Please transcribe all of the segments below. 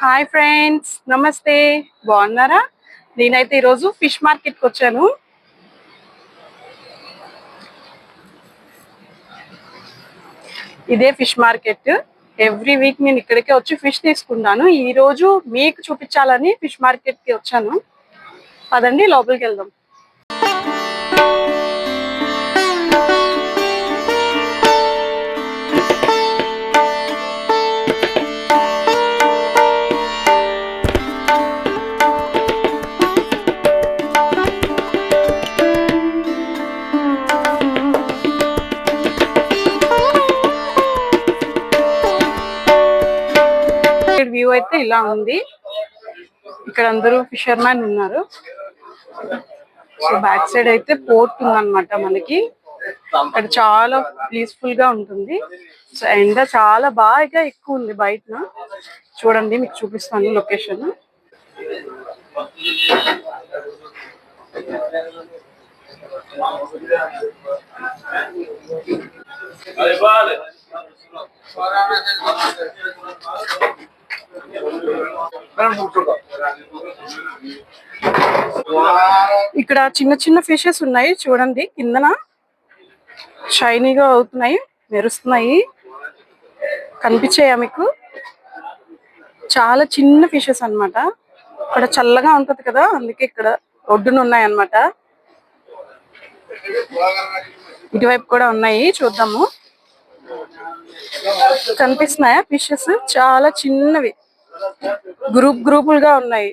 Hi friends, నమస్తే. బాగున్నారా? నేనైతే ఈరోజు ఫిష్ మార్కెట్కి వచ్చాను. ఇదే ఫిష్ మార్కెట్. ఎవ్రీ వీక్ నేను ఇక్కడికే వచ్చి ఫిష్ తీసుకుంటాను. ఈ రోజు మీకు చూపించాలని ఫిష్ మార్కెట్కి వచ్చాను. పదండి లోపలికి వెళ్దాం. వ్యూ అయితే ఇలా ఉంది. ఇక్కడ అందరూ ఫిషర్ మ్యాన్ ఉన్నారు. సో బ్యాక్ సైడ్ అయితే పోర్ట్ ఉందన్నమాట. మనకి ఇక్కడ చాలా పీస్ఫుల్ గా ఉంటుంది. సో ఎండ చాలా బాగా ఎక్కువ ఉంది బయట. చూడండి, మీకు చూపిస్తాను లొకేషన్. ఇక్కడ చిన్న చిన్న ఫిషెస్ ఉన్నాయి చూడండి. కిందన షైనీగా అవుతున్నాయి, మెరుస్తున్నాయి. కనిపించాయా మీకు? చాలా చిన్న ఫిషెస్ అన్నమాట. ఇక్కడ చల్లగా ఉంటది కదా, అందుకే ఇక్కడ ఒడ్డున ఉన్నాయి అన్నమాట. ఇటువైపు కూడా ఉన్నాయి, చూద్దాము. కనిపిస్తున్నాయా ఫిషెస్? చాలా చిన్నవి, గ్రూపులుగా ఉన్నాయి.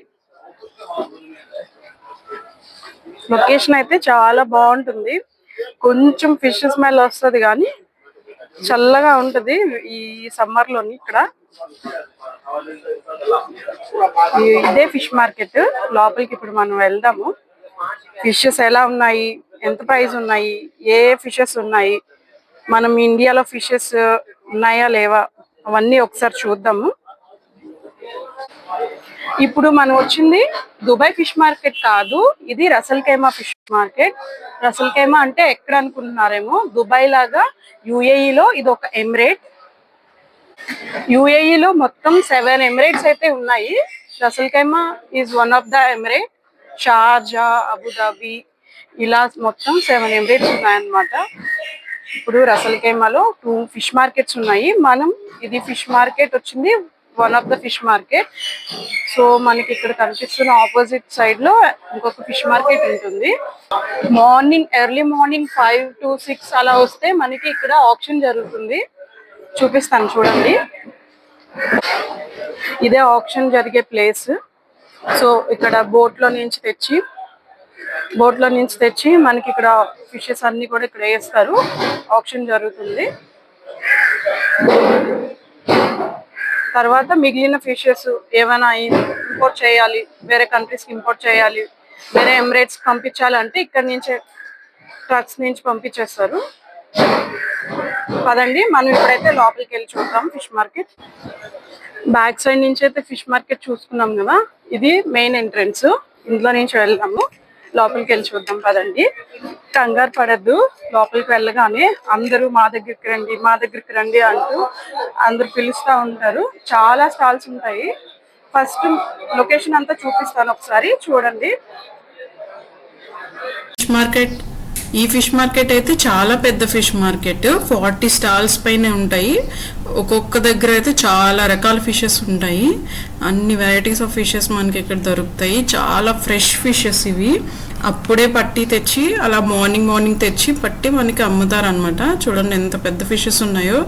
లొకేషన్ అయితే చాలా బాగుంటుంది. కొంచెం ఫిష్ స్మెల్ వస్తుంది కానీ చల్లగా ఉంటది ఈ సమ్మర్ లోని. ఇక్కడ ఇదే ఫిష్ మార్కెట్. లోపలికి ఇప్పుడు మనం వెళ్దాము. ఫిషెస్ ఎలా ఉన్నాయి, ఎంత ప్రైస్ ఉన్నాయి, ఏ ఫిషెస్ ఉన్నాయి, మనం ఇండియాలో ఫిషెస్ ఉన్నాయా లేవా, అవన్నీ ఒకసారి చూద్దాము. ఇప్పుడు మనం వచ్చింది దుబాయ్ ఫిష్ మార్కెట్ కాదు, ఇది రసల్ ఖైమా ఫిష్ మార్కెట్. రసల్ ఖైమా అంటే ఎక్కడ అనుకుంటున్నారేమో, దుబాయ్ లాగా యుఏఈలో ఇది ఒక ఎమిరేట్. యుఏఈలో మొత్తం 7 ఎమిరేట్స్ అయితే ఉన్నాయి. Ras al Khaimah is one of the emirate. Sharjah, Abu Dhabi, ఇలా మొత్తం 7 ఎమిరేట్స్ ఉన్నాయన్నమాట. ఇప్పుడు రసల్ ఖైమాలో 2 ఫిష్ మార్కెట్స్ ఉన్నాయి. మనం ఇది ఫిష్ మార్కెట్ వచ్చింది, one of the fish market. So మనకి ఇక్కడ కనిపిస్తున్న ఆపోజిట్ సైడ్ లో ఇంకొక ఫిష్ మార్కెట్ ఉంటుంది. ఎర్లీ మార్నింగ్ 5 to 6 అలా వస్తే మనకి ఇక్కడ ఆక్షన్ జరుగుతుంది. చూపిస్తాను చూడండి. ఇదే ఆక్షన్ జరిగే ప్లేస్. సో ఇక్కడ బోట్ లో నుంచి తెచ్చి మనకి ఇక్కడ ఫిషెస్ అన్ని కూడా ఇక్కడ వేస్తారు. ఆక్షన్ జరుగుతుంది. తర్వాత మిగిలిన ఫిషెస్ ఏమైనా ఇంపోర్ట్ చేయాలి, వేరే కంట్రీస్కి ఇంపోర్ట్ చేయాలి, వేరే ఎమిరేట్స్ పంపించాలంటే ఇక్కడ నుంచే ట్రక్స్ నుంచి పంపించేస్తారు. పదండి మనం ఇప్పుడైతే లోపలికి వెళ్ళి చూద్దాం ఫిష్ మార్కెట్. బ్యాక్ సైడ్ నుంచి అయితే ఫిష్ మార్కెట్ చూసుకున్నాం కదా, ఇది మెయిన్ ఎంట్రన్స్. ఇంట్లో నుంచి వెళ్దాము, లోపలికి వెళ్ళి చూద్దాం. పదండి, కంగారు పడద్దు. లోపలికి వెళ్ళగానే అందరూ మా దగ్గరికి రండి అంటూ అందరు పిలుస్తూ ఉంటారు. చాలా స్టాల్స్ ఉంటాయి. ఫస్ట్ లొకేషన్ అంతా చూపిస్తాను, ఒకసారి చూడండి. ఫిష్ మార్కెట్, ఈ ఫిష్ మార్కెట్ అయితే చాలా పెద్ద ఫిష్ మార్కెట్. 40 స్టాల్స్ పైన ఉంటాయి. ఒక్కొక్క దగ్గర అయితే చాలా రకాల ఫిషెస్ ఉంటాయి. అన్ని వెరైటీస్ ఆఫ్ ఫిషెస్ మనకి ఇక్కడ దొరుకుతాయి. చాలా ఫ్రెష్ ఫిషెస్ ఇవి. అప్పుడే పట్టి తెచ్చి అలా మార్నింగ్ తెచ్చి పట్టి మనకి అమ్ముతారు అనమాట. చూడండి ఎంత పెద్ద ఫిషెస్ ఉన్నాయో.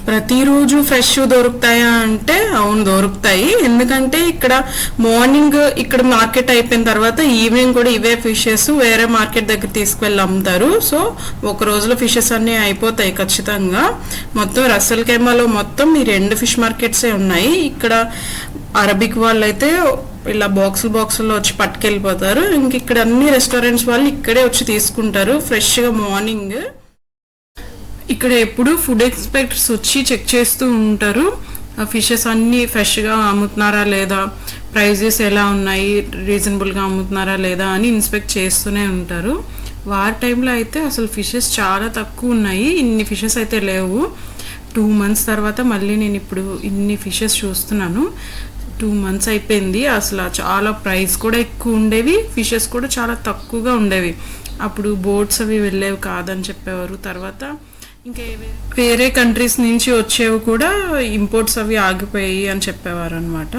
ప్రతిరోజు ఫ్రెష్ దొరుకుతాయా అంటే అవును, దొరుకుతాయి. ఎందుకంటే ఇక్కడ మార్నింగ్ ఇక్కడ మార్కెట్ అయిపోయిన తర్వాత ఈవినింగ్ కూడా ఇవే ఫిషెస్ వేరే మార్కెట్ దగ్గర తీసుకువెళ్ళి అమ్ముతారు. సో ఒక రోజులో ఫిషెస్ అన్ని అయిపోతాయి ఖచ్చితంగా. మొత్తం రసల్ ఖైమాలో మొత్తం ఈ 2 ఫిష్ మార్కెట్సే ఉన్నాయి. ఇక్కడ అరబిక్ వాళ్ళు అయితే ఇలా బాక్సుల్లో వచ్చి పట్టుకెళ్ళిపోతారు. ఇంక ఇక్కడ అన్ని రెస్టారెంట్స్ వాళ్ళు ఇక్కడే వచ్చి తీసుకుంటారు ఫ్రెష్గా మార్నింగ్. ఇక్కడ ఎప్పుడు ఫుడ్ ఇన్స్పెక్టర్స్ వచ్చి చెక్ చేస్తూ ఉంటారు. ఫిషెస్ అన్నీ ఫ్రెష్గా అమ్ముతున్నారా లేదా, ప్రైజెస్ ఎలా ఉన్నాయి, రీజనబుల్గా అమ్ముతున్నారా లేదా అని ఇన్స్పెక్ట్ చేస్తూనే ఉంటారు. వారి టైంలో అయితే అసలు ఫిషెస్ చాలా తక్కువ ఉన్నాయి. ఇన్ని ఫిషెస్ అయితే లేవు. 2 months తర్వాత మళ్ళీ నేను ఇప్పుడు ఇన్ని ఫిషెస్ చూస్తున్నాను. 2 months అయిపోయింది. అసలు చాలా ప్రైస్ కూడా ఎక్కువ ఉండేవి, ఫిషెస్ కూడా చాలా తక్కువగా ఉండేవి. అప్పుడు బోట్స్ అవి వెళ్ళేవి కాదని చెప్పేవారు. తర్వాత ఇంకా వేరే కంట్రీస్ నుంచి వచ్చేవి కూడా ఇంపోర్ట్స్ అవి ఆగిపోయాయి అని చెప్పేవారు అనమాట.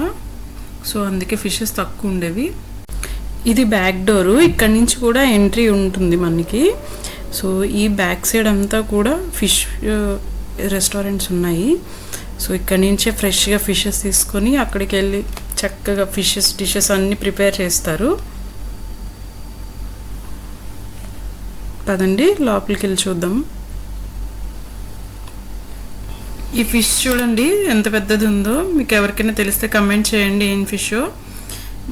సో అందుకే ఫిషెస్ తక్కువ ఉండేవి. ఇది బ్యాక్ డోరు, ఇక్కడ నుంచి కూడా ఎంట్రీ ఉంటుంది మనకి. సో ఈ బ్యాక్ సైడ్ అంతా కూడా ఫిష్ రెస్టారెంట్స్ ఉన్నాయి. సో ఇక్కడ నుంచే ఫ్రెష్గా ఫిషెస్ తీసుకొని అక్కడికి వెళ్ళి చక్కగా ఫిషెస్ డిషెస్ అన్నీ ప్రిపేర్ చేస్తారు. పదండి లోపలికి వెళ్ళి చూద్దాం. ఈ ఫిష్ చూడండి ఎంత పెద్దది ఉందో. మీకు ఎవరికైనా తెలిస్తే కమెంట్ చేయండి ఏం ఫిషో.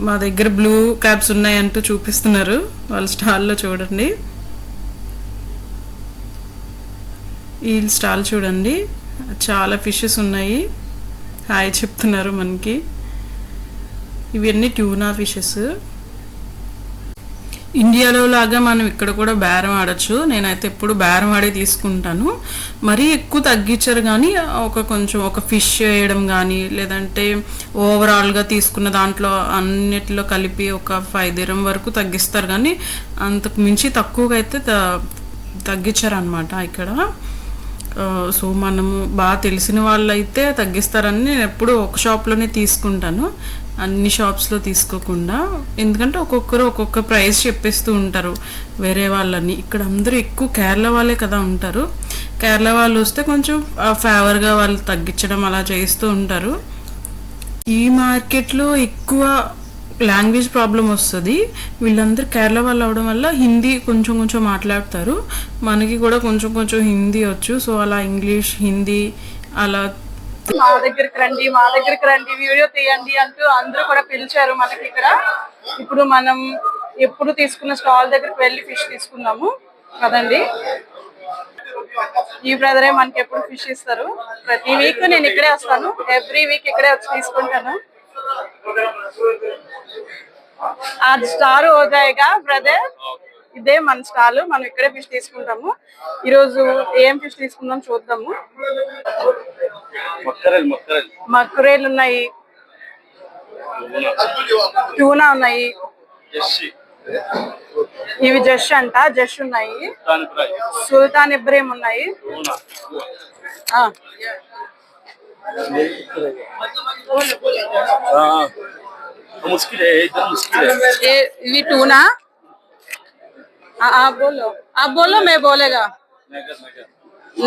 మా దగ్గర బ్లూ క్యాప్స్ ఉన్నాయంటూ చూపిస్తున్నారు వాళ్ళ స్టాల్లో. చూడండి ఈ స్టాల్ చూడండి, చాలా ఫిషెస్ ఉన్నాయి. హాయ్ చెప్తున్నారు మనకి. ఇవన్నీ ట్యూనా ఫిషెస్. ఇండియాలో లాగా మనం ఇక్కడ కూడా బేరం ఆడచ్చు. నేనైతే ఎప్పుడు బేరం ఆడే తీసుకుంటాను. మరీ ఎక్కువ తగ్గించరు కానీ ఒక ఫిష్ వేయడం కానీ, లేదంటే ఓవరాల్గా తీసుకున్న దాంట్లో అన్నిటిలో కలిపి ఒక 5 dirham వరకు తగ్గిస్తారు. కానీ అంతకు మించి తక్కువగా అయితే తగ్గించారు అనమాట ఇక్కడ. సో మనము బాగా తెలిసిన వాళ్ళు అయితే తగ్గిస్తారని నేను ఎప్పుడు ఒక షాప్లోనే తీసుకుంటాను, అన్ని షాప్స్లో తీసుకోకుండా. ఎందుకంటే ఒక్కొక్కరు ఒక్కొక్క ప్రైస్ చెప్పేస్తూ ఉంటారు వేరే వాళ్ళని. ఇక్కడ అందరూ ఎక్కువ కేరళ వాళ్ళే కదా ఉంటారు. కేరళ వాళ్ళు వస్తే కొంచెం ఫేవర్గా వాళ్ళు తగ్గించడం అలా చేస్తూ ఉంటారు. ఈ మార్కెట్లో ఎక్కువ లాంగ్వేజ్ ప్రాబ్లం వస్తుంది. వీళ్ళందరూ కేరళ వాళ్ళు అవడం వల్ల హిందీ కొంచెం కొంచెం మాట్లాడతారు. మనకి కూడా కొంచెం కొంచెం హిందీ వచ్చు. సో అలా ఇంగ్లీష్, హిందీ అలా మా దగ్గరికి రండి వీడియో తీయండి అంటూ అందరూ కూడా పిలిచారు మనకి ఇక్కడ. ఇప్పుడు మనం ఎప్పుడు తీసుకున్న స్టాల్ దగ్గరికి వెళ్ళి ఫిష్ తీసుకున్నాము కదండి. ఈ బ్రదరే మనకి ఎప్పుడు ఫిష్ ఇస్తారు. ప్రతి వీక్ నేను ఇక్కడే వస్తాను, ఎవ్రీ వీక్ ఇక్కడే వచ్చి తీసుకుంటాను. आज స్టార్ हो जाएगा బ్రదర్. ఇదే మన స్టాల్, మనం ఇక్కడే ఫిష్ తీసుకుంటాము. ఈరోజు ఏం ఫిష్ తీసుకుందాం చూద్దాము. మక్కురేలు ఉన్నాయి, ట్యూనా ఉన్నాయి, ఇవి జష్ అంట, జష్ ఉన్నాయి, సుల్తాన్ ఇబ్రహీం ఉన్నాయి. ఇవి టూనా. आप बोलो मैं बोलेगा.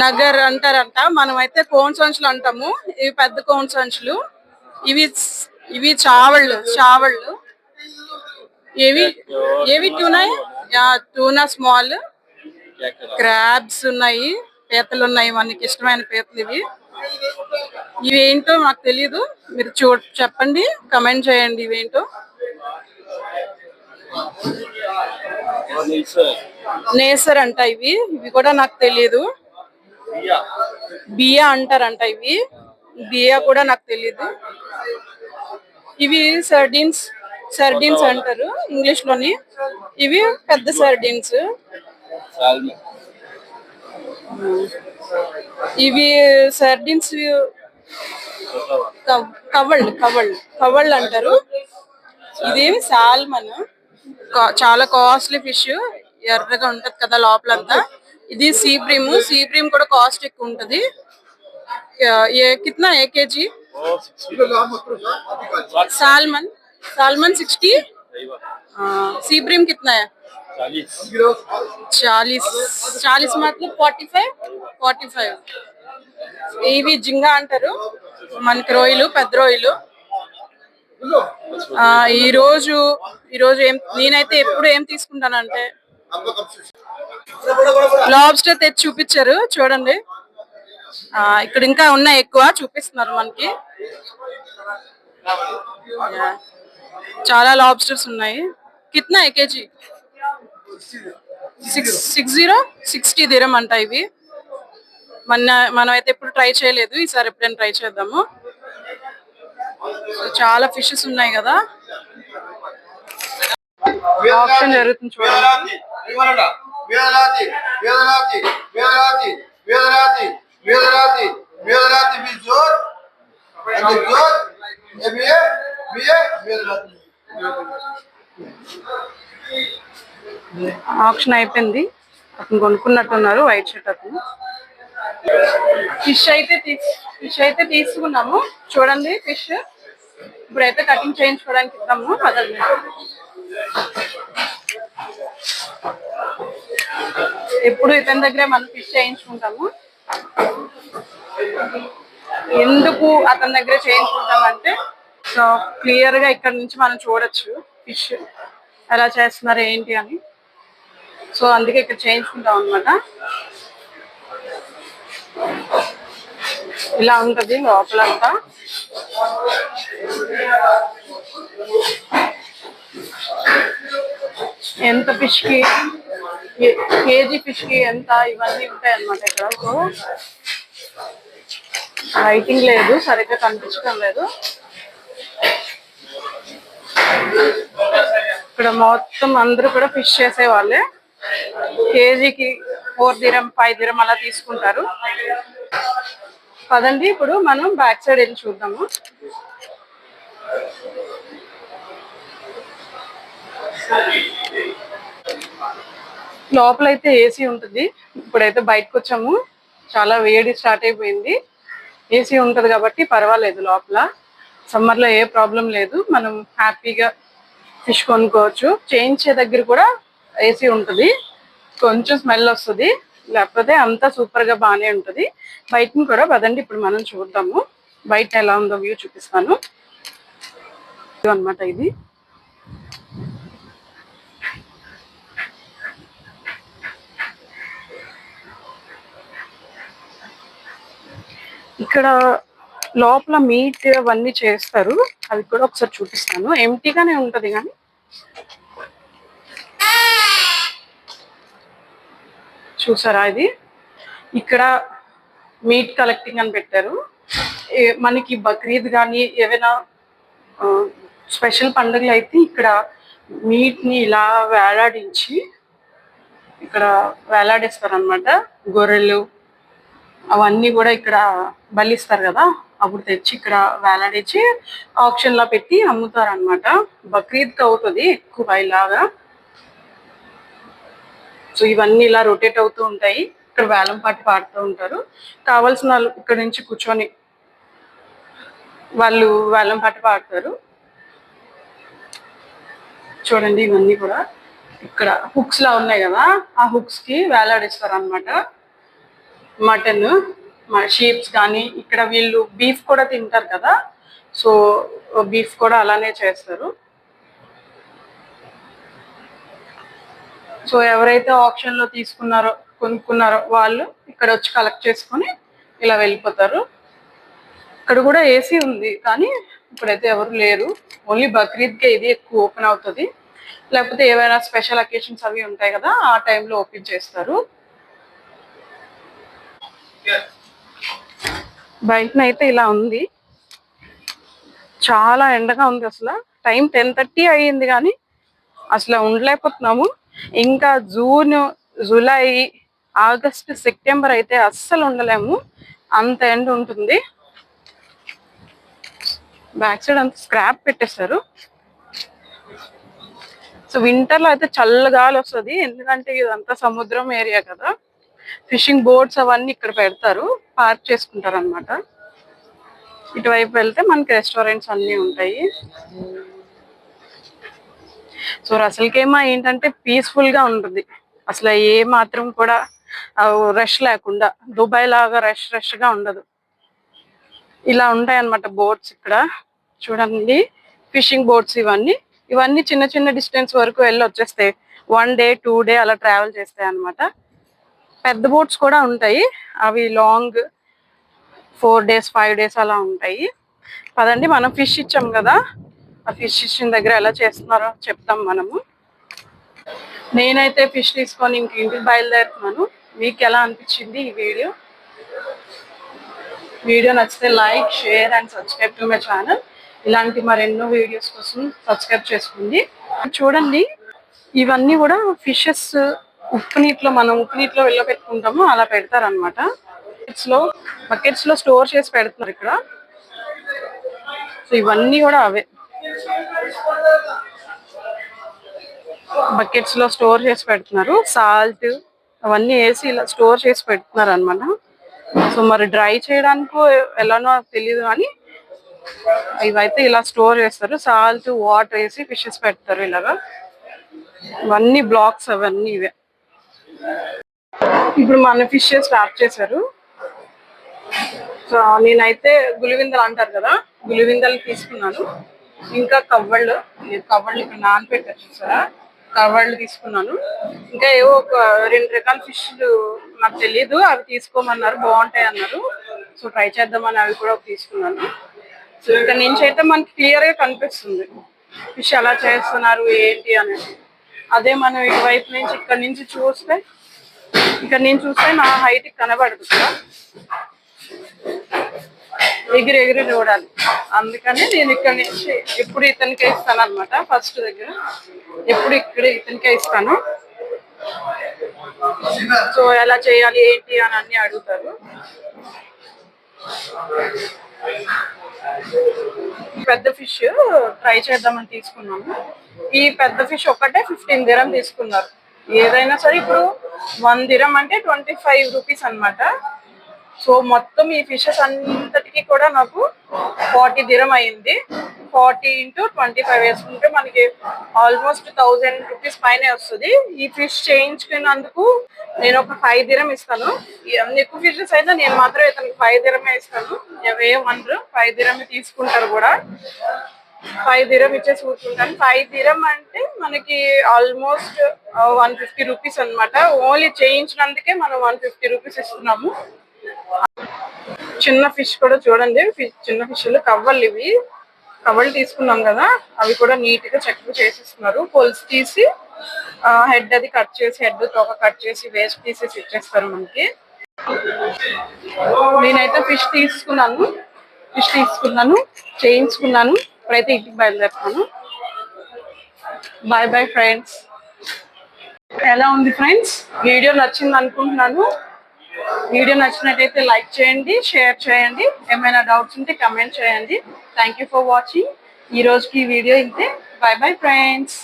నగర్ అంటారంట, మనమైతే కోన్ సంచులు అంటాము. ఇవి పెద్ద కోన్ సంచులు. ఇవి చావళ్ళు. ఏవి టూనా స్మాల్. క్రాబ్స్ ఉన్నాయి, పీతలు ఉన్నాయి, మనకి ఇష్టమైన పీతలు. ఇవి ఏంటో నాకు తెలీదు, మీరు చెప్పండి, కమెంట్ చేయండి ఇవేంటో. నేసర్ అంట ఇవి కూడా నాకు తెలీదు. బియ్య అంటారంట, బియ్య కూడా నాకు తెలీదు. ఇవి సర్డీన్స్ అంటారు ఇంగ్లీష్ లోని. ఇవి పెద్ద సర్డీన్స్. ఇవి సర్డీన్స్ కవళ్ళు అంటారు. ఇదేమి సాల్మన్, చాలా కాస్ట్లీ ఫిష్, ఎర్రగా ఉంటది కదా లోపలంతా. ఇది సీబ్రీమ్ కూడా కాస్ట్ ఎక్కువ ఉంటది. कितना 1 kg सालमन 60. सीब्रीम कितना है? 40 मतलब 45. ఇవి జింగా అంటారు మనకి, రొయ్యలు, పెద్ద రొయ్యలు. ఈరోజు నేనైతే ఎప్పుడు ఏం తీసుకుంటానంటే లాబ్స్టర్ తెచ్చి చూపించారు చూడండి. ఇక్కడ ఇంకా ఉన్నాయి, ఎక్కువ చూపిస్తున్నారు మనకి. చాలా లాబ్స్టర్స్ ఉన్నాయి. కిतना 1 kg? 60 dirham అంట ఇవి. మనం అయితే ఎప్పుడు ట్రై చేయలేదు, ఈసారి ఎప్పుడైనా ట్రై చేద్దాము. చాలా ఫిషెస్ ఉన్నాయి కదా. ఆప్షన్ జరుగుతుంది చూడండి. Medrati Vizor, and the Zor, Medrati. Option అయిపోయింది. అతను కొనుక్కున్నట్టున్నారు వైట్ షర్ట్ అతను. ఫిష్ అయితే తీసుకున్నాము. చూడండి ఫిష్ ఇప్పుడైతే కటింగ్ చేయించుకోవడానికి ఇద్దాము. అదండి ఎప్పుడు ఇతని దగ్గరే మనం ఫిష్ చేయించుకుంటాము. ఎందుకు అతని దగ్గర చేయించుకుంటామంటే సో క్లియర్ గా ఇక్కడ నుంచి మనం చూడొచ్చు ఫిష్ ఎలా చేస్తున్నారు ఏంటి అని. సో అందుకే ఇక్కడ చేయించుకుంటాం అనమాట. ఇలా ఉంటది లోపలంతా. ఎంత ఫిష్ కి కేజీ ఫిష్ కి ఎంత ఇవన్నీ ఉంటాయి అన్నమాట ఇక్కడ. సో లైటింగ్ లేదు, సరిగ్గా కనిపించడం లేదు. ఇక్కడ మొత్తం అందరూ కూడా ఫిష్ చేసే వాళ్ళే. కేజీకి 4 dirham 5 dirham అలా తీసుకుంటారు. పదండి ఇప్పుడు మనం బ్యాక్ సైడ్ వెళ్ళి చూద్దాము. లోపలైతే ఏసీ ఉంటుంది. ఇప్పుడైతే బయటకు వచ్చాము, చాలా వేడి స్టార్ట్ అయిపోయింది. ఏసీ ఉంటుంది కాబట్టి పర్వాలేదు, లోపల సమ్మర్లో ఏ ప్రాబ్లం లేదు. మనం హ్యాపీగా ఫిష్ కొనుక్కోవచ్చు. చేయించే దగ్గర కూడా ఏసీ ఉంటుంది, కొంచెం స్మెల్ వస్తుంది, లేకపోతే అంతా సూపర్గా బాగానే ఉంటుంది. బయటని కూడా పదండి ఇప్పుడు మనం చూద్దాము. బయట ఎలా ఉందో వ్యూ చూపిస్తాను అనమాట. ఇది ఇక్కడ లోపల మీట్ అవన్నీ చేస్తారు, అది కూడా ఒకసారి చూపిస్తాను. ఎంటీగానే ఉంటది కానీ చూసారా, ఇది ఇక్కడ మీట్ కలెక్టింగ్ అని పెట్టారు. మనకి బక్రీద్ కానీ ఏవైనా స్పెషల్ పండుగలు అయితే ఇక్కడ మీట్ని ఇలా వేలాడించి ఇక్కడ వేలాడిస్తారు అనమాట. గొర్రెలు అవన్నీ కూడా ఇక్కడ బలిస్తారు కదా, అప్పుడు తెచ్చి ఇక్కడ వేలాడించి ఆప్షన్ లా పెట్టి అమ్ముతారు అనమాట. బక్రీద్కి అవుతుంది ఎక్కువ ఇలాగా. సో ఇవన్నీ ఇలా రొటేట్ అవుతూ ఉంటాయి. ఇక్కడ వేలం పాటి పాడుతూ ఉంటారు. కావాల్సిన వాళ్ళు ఇక్కడ నుంచి కూర్చొని వాళ్ళు వేలం పాటి పాడతారు. చూడండి ఇవన్నీ కూడా ఇక్కడ హుక్స్ లా ఉన్నాయి కదా, ఆ హుక్స్ కి వేలాడిస్తారు అనమాట. మటన్, షీప్స్ కానీ, ఇక్కడ వీళ్ళు బీఫ్ కూడా తింటారు కదా, సో బీఫ్ కూడా అలానే చేస్తారు. సో ఎవరైతే ఆప్షన్ లో తీసుకున్నారో కొనుక్కున్నారో వాళ్ళు ఇక్కడ వచ్చి కలెక్ట్ చేసుకొని ఇలా వెళ్ళిపోతారు. ఇక్కడ కూడా ఏసీ ఉంది కానీ ఇప్పుడైతే ఎవరు లేరు. ఓన్లీ బక్రీద్కే ఇది ఎక్కువ ఓపెన్ అవుతుంది, లేకపోతే ఏవైనా స్పెషల్ అకేషన్స్ అవి ఉంటాయి కదా, ఆ టైంలో ఓపెన్ చేస్తారు. బయటనైతే ఇలా ఉంది, చాలా ఎండగా ఉంది. అసలు టైం 10:30 అయ్యింది కానీ అసలు ఉండలేకపోతున్నాము. ఇంకా జూన్, జూలై, ఆగస్ట్, సెప్టెంబర్ అయితే అస్సలు ఉండలేము, అంత ఎండ ఉంటుంది. బ్యాక్ సైడ్ అంత స్క్రాప్ పెట్టేస్తారు. సో వింటర్ లో అయితే చల్లగాలి వస్తుంది, ఎందుకంటే ఇదంతా సముద్రం ఏరియా కదా. ఫిషింగ్ బోట్స్ అవన్నీ ఇక్కడ పెడతారు, పార్క్ చేసుకుంటారు అనమాట. ఇటువైపు వెళ్తే మనకి రెస్టారెంట్స్ అన్నీ ఉంటాయి. సో రసల్కేమా ఏంటంటే పీస్ఫుల్ గా ఉంటుంది, అసలు ఏ మాత్రం కూడా రష్ లేకుండా. దుబాయ్ లాగా రష్ గా ఉండదు. ఇలా ఉంటాయి అన్నమాట బోట్స్ ఇక్కడ. చూడండి ఫిషింగ్ బోట్స్ ఇవన్నీ చిన్న చిన్న డిస్టెన్స్ వరకు వెళ్ళి వచ్చేస్తాయి. 1 day 2 day అలా ట్రావెల్ చేస్తాయి అన్నమాట. పెద్ద బోట్స్ కూడా ఉంటాయి, అవి లాంగ్ 4 days 5 days అలా ఉంటాయి. పదండి మనం ఫిష్ ఇచ్చాం కదా, ఆ ఫిష్ ఇచ్చిన దగ్గర ఎలా చేస్తున్నారో చెప్తాం మనము. నేనైతే ఫిష్ తీసుకొని ఇంక ఇంటికి బయలుదేరుతున్నాను. మీకు ఎలా అనిపించింది ఈ వీడియో నచ్చితే like, share and subscribe to my channel. ఇలాంటి మరెన్నో వీడియోస్ కోసం సబ్స్క్రైబ్ చేసుకోండి. చూడండి ఇవన్నీ కూడా ఫిషెస్ మనం ఉప్పు నీటిలో వెళ్ళపెట్టుకుంటాము, అలా పెడతారనమాట. బకెట్స్ లో స్టోర్ చేసి పెడుతున్నారు ఇక్కడ. సో ఇవన్నీ కూడా అవే బకెట్స్ లో స్టోర్ చేసి పెడుతున్నారు. సాల్ట్ అవన్నీ వేసి ఇలా స్టోర్ చేసి పెడుతున్నారు అనమాట. సో మరి డ్రై చేయడానికో ఎలానో తెలియదు కానీ ఇవైతే ఇలా స్టోర్ చేస్తారు. సాల్ట్ వాటర్ వేసి ఫిషెస్ పెడతారు ఇలాగా. ఇవన్నీ బ్లాక్స్ అవన్నీ ఇవే. ఇప్పుడు మన ఫిష్ స్టార్ట్ చేశారు. సో నేనైతే గులివిందలు అంటారు కదా, గులివిందలు తీసుకున్నాను. ఇంకా కవ్వళ్ళు ఇక్కడ నానపెట్టారు చూసారా, కవ్వళ్ళు తీసుకున్నాను. ఇంకా ఏవో ఒక 2 రకాల ఫిష్లు నాకు తెలియదు, అవి తీసుకోమన్నారు, బాగుంటాయి అన్నారు. సో ట్రై చేద్దామని అవి కూడా తీసుకున్నాను. సో ఇక్కడ నుంచి అయితే మనకి క్లియర్ గా కనిపిస్తుంది ఫిష్ ఎలా చేస్తున్నారు ఏంటి అనేది. అదే మనం ఇటువైపు నుంచి ఇక్కడ నుంచి చూస్తే నా హైట్ కనబడదు కదా, ఎగిరి చూడాలి. అందుకని నేను ఇక్కడ నుంచి ఎప్పుడు ఇతనికే ఇస్తాను అనమాట. ఫస్ట్ దగ్గర ఎప్పుడు ఇక్కడే ఇతనికే ఇస్తాను. సో ఎలా చేయాలి ఏంటి అని అన్ని అడుగుతారు. పెద్ద ఫిష్ ట్రై చేద్దామని తీసుకున్నాము. ఈ పెద్ద ఫిష్ ఒక్కటే 15 dirham తీసుకున్నారు. ఏదైనా సరే ఇప్పుడు 1 dirham అంటే 25 rupees అనమాట. సో మొత్తం ఈ ఫిషెస్ అంతటికి కూడా నాకు 40 dirham అయింది. 40 into 25 వేసుకుంటే మనకి ఆల్మోస్ట్ 1000 rupees పైనే వస్తుంది. ఈ ఫిష్ చేయించుకున్నందుకు నేను ఒక 5 dirham ఇస్తాను. ఎక్కువ ఫిషెస్ అయితే నేను మాత్రం ఇతనికి 5 dirham ఇస్తాను. ఏమనరు, 5 dirham తీసుకుంటారు కూడా. 5 dirham ఇచ్చేసి కూర్చుంటాను. 5 dirham అంటే మనకి ఆల్మోస్ట్ 150 rupees అనమాట. ఓన్లీ చేయించినందుకే మనం 150 rupees ఇస్తున్నాము. చిన్న ఫిష్ కూడా చూడండి, చిన్న ఫిష్లు కవ్వలు. ఇవి కవ్వలు తీసుకున్నాం కదా, అవి కూడా నీట్ గా చెక్ చేసిస్తున్నారు. పొలుసు తీసి హెడ్ అది కట్ చేసి, హెడ్ తోక కట్ చేసి వేస్ట్ తీసేసి ఇచ్చేస్తారు మనకి. నేనైతే ఫిష్ తీసుకున్నాను, చేయించుకున్నాను. ఇప్పుడైతే ఇంటికి బయలుదేరుతాను. Bye friends. ఎలా ఉంది ఫ్రెండ్స్? వీడియో నచ్చింది అనుకుంటున్నాను. వీడియో నచ్చినట్టయితే లైక్ చేయండి, షేర్ చేయండి. ఏమైనా డౌట్స్ ఉంటే కమెంట్ చేయండి. Thank you for watching. ఈ రోజుకి వీడియో ఇంతే. Bye friends.